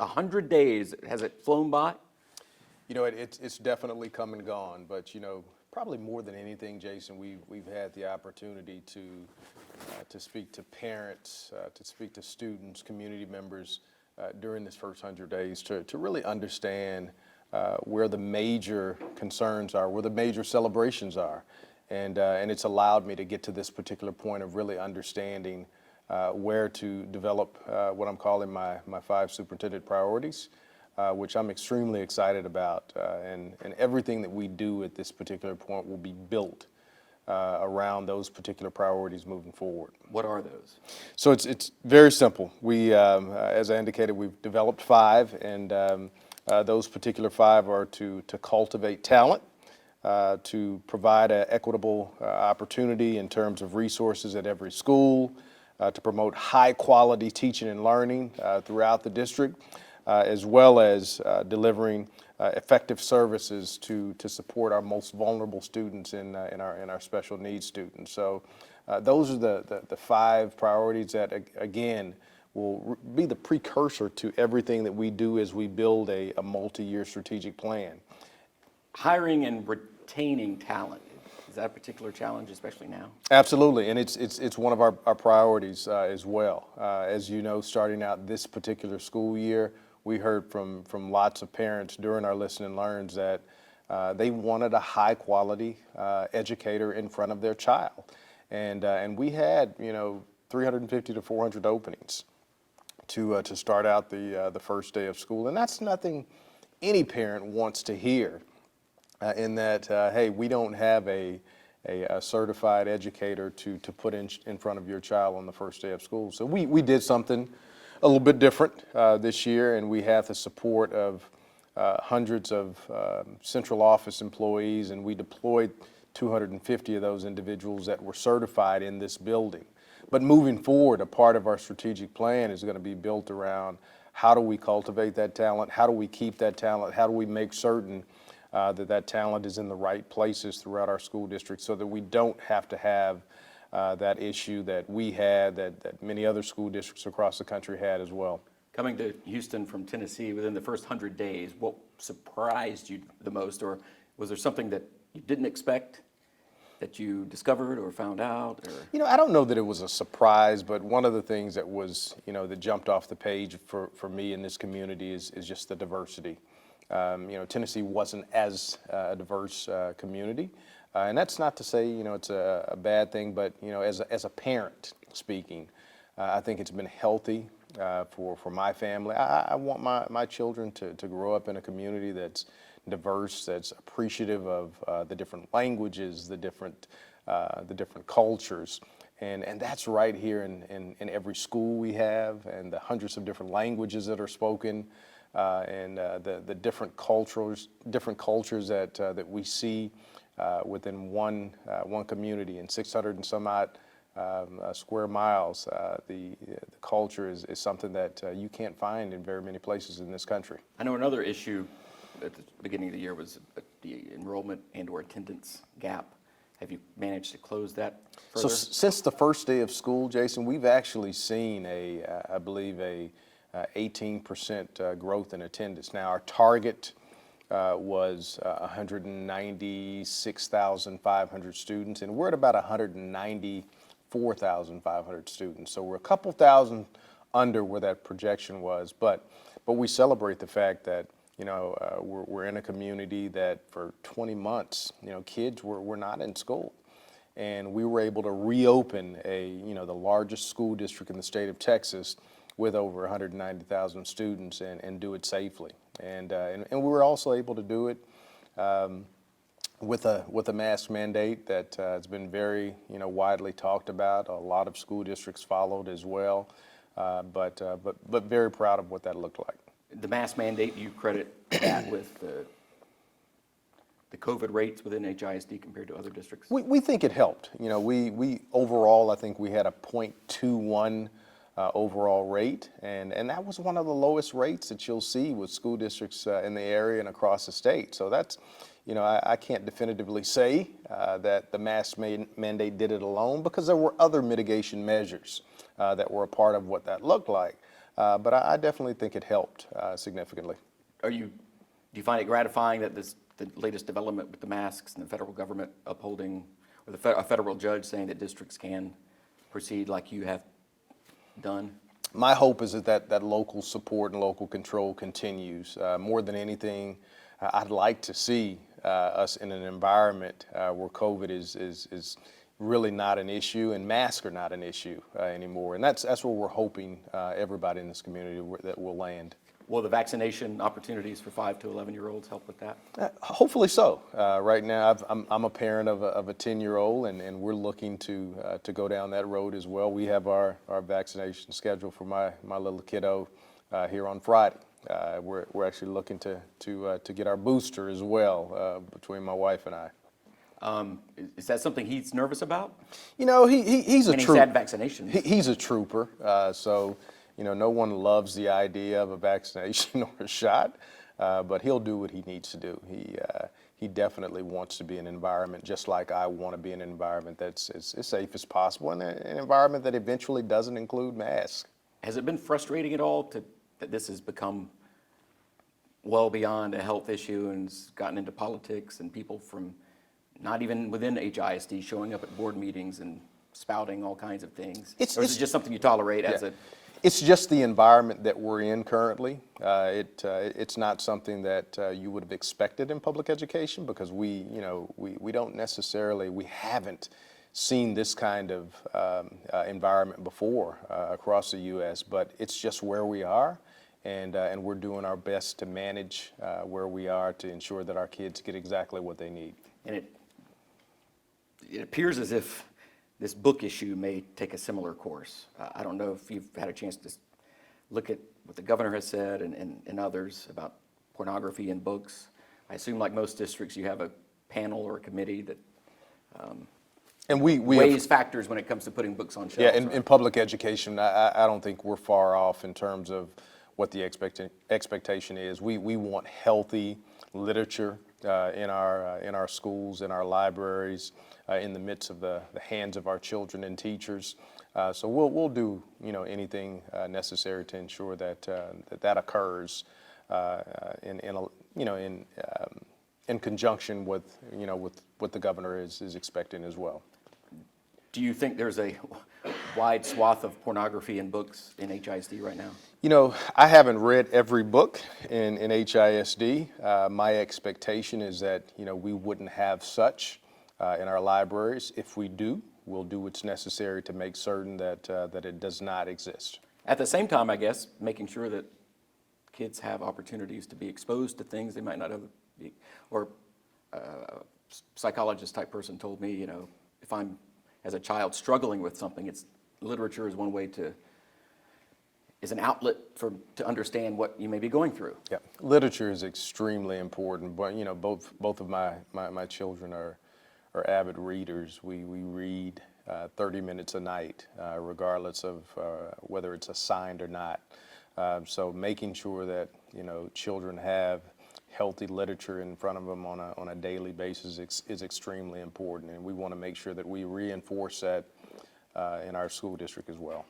100 days, has it flown by? You know, it's definitely come and gone, but you know, probably more than anything, Jason, we've had the opportunity to speak to parents, to speak to students, community members during this first 100 days to really understand where the major concerns are, where the major celebrations are. And it's allowed me to get to this particular point of really understanding where to develop what I'm calling my 5 superintendent priorities, which I'm extremely excited about. And everything that we do at this particular point will be built around those particular priorities moving forward. What are those? So it's very simple. We, as I indicated, we've developed 5, and those particular 5 are to cultivate talent, to provide an equitable opportunity in terms of resources at every school, to promote high quality teaching and learning throughout the district, as well as delivering effective services to support our most vulnerable students in our special needs students. So those are the 5 priorities that, again, will be the precursor to everything that we do as we build a multi-year strategic plan. Hiring and retaining talent, is that a particular challenge, especially now? Absolutely, and it's one of our priorities as well. As you know, starting out this particular school year, we heard from lots of parents during our Listen and Learns that they wanted a high quality educator in front of their child. And we had, you know, 350 to 400 openings to start out the first day of school. And that's nothing any parent wants to hear, in that, hey, we don't have a certified educator to put in front of your child on the first day of school. So we did something a little bit different this year, and we have the support of hundreds of central office employees, and we deployed 250 of those individuals that were certified in this building. But moving forward, a part of our strategic plan is going to be built around how do we cultivate that talent, how do we keep that talent, how do we make certain that talent is in the right places throughout our school district, so that we don't have to have that issue that we had, that many other school districts across the country had as well. Coming to Houston from Tennessee within the first 100 days, what surprised you the most, or was there something that you didn't expect that you discovered or found out? Or? You know, I don't know that it was a surprise, but one of the things that was, you know, that jumped off the page for me in this community is just the diversity. You know, Tennessee wasn't as a diverse community, and that's not to say, you know, it's a bad thing, but, you know, as a parent speaking, I think it's been healthy for my family. I want my children to grow up in a community that's diverse, that's appreciative of the different languages, the different cultures, and that's right here in every school we have, and the hundreds of different languages that are spoken, and the different cultures that we see within one community in 600 and some odd square miles. The culture is something that you can't find in very many places in this country. I know another issue at the beginning of the year was the enrollment and or attendance gap. Have you managed to close that further? So since the first day of school, Jason, we've actually seen I believe a 18% growth in attendance. Now our target was 196,500 students, and we're at about 194,500 students. So we're a couple thousand under where that projection was, but we celebrate the fact that, you know, we're in a community that for 20 months, you know, kids were not in school, and we were able to reopen the largest school district in the state of Texas with over 190,000 students and do it safely, and we were also able to do it with a mask mandate that has been very, you know, widely talked about. A lot of school districts followed as well, but very proud of what that looked like. The mask mandate, you credit that with the COVID rates within HISD compared to other districts? We think it helped. You know, we overall, I think we had a 0.21 overall rate, and that was one of the lowest rates that you'll see with school districts in the area and across the state. So that's, you know, I can't definitively say that the mask mandate did it alone, because there were other mitigation measures that were a part of what that looked like. But I definitely think it helped significantly. Do you find it gratifying that the latest development with the masks and the federal government upholding, or a federal judge saying that districts can proceed like you have done? My hope is that local support and local control continues. More than anything, I'd like to see us in an environment where COVID is really not an issue and masks are not an issue anymore. And that's where we're hoping everybody in this community that will land. Will the vaccination opportunities for 5 to 11-year-olds help with that? Hopefully so. Right now, I'm a parent of a 10-year-old, and we're looking to go down that road as well. We have our vaccination schedule for my little kiddo here on Friday. We're actually looking to get our booster as well between my wife and I. Is that something he's nervous about? You know, he's a And he's trooper. had vaccinations. He's a trooper, so you know, no one loves the idea of a vaccination or a shot, but he'll do what he needs to do. He definitely wants to be in an environment just like I want to be in an environment that's as safe as possible, and an environment that eventually doesn't include masks. Has it been frustrating at all that this has become well beyond a health issue and has gotten into politics, and people from not even within HISD showing up at board meetings and spouting all kinds of things? Or is it just something you tolerate as a... It's just the environment that we're in currently. It's not something that you would have expected in public education, because we don't necessarily, we haven't seen this kind of environment before across the U.S., but it's just where we are, and we're doing our best to manage where we are to ensure that our kids get exactly what they need. And it appears as if this book issue may take a similar course. I don't know if you've had a chance to look at what the governor has said and others about pornography in books. I assume, like most districts, you have a panel or a committee that And we weighs factors when it comes to putting books on shelves. Yeah, in public education, I don't think we're far off in terms of what the expectation is. We want healthy literature in our schools, in our libraries, in the midst of the hands of our children and teachers. So we'll do anything necessary to ensure that that occurs in conjunction with what the governor is expecting as well. Do you think there's a wide swath of pornography in books in HISD right now? You know, I haven't read every book in HISD. My expectation is that we wouldn't have such in our libraries. If we do, we'll do what's necessary to make certain that it does not exist. At the same time, I guess, making sure that kids have opportunities to be exposed to things they might not have. Or a psychologist type person told me, if I'm, as a child, struggling with something, literature is one way is an outlet to understand what you may be going through. Yeah, literature is extremely important. But both of my children are avid readers. We read 30 minutes a night, regardless of whether it's assigned or not. So making sure that children have healthy literature in front of them on a daily basis is extremely important, and we want to make sure that we reinforce that in our school district as well.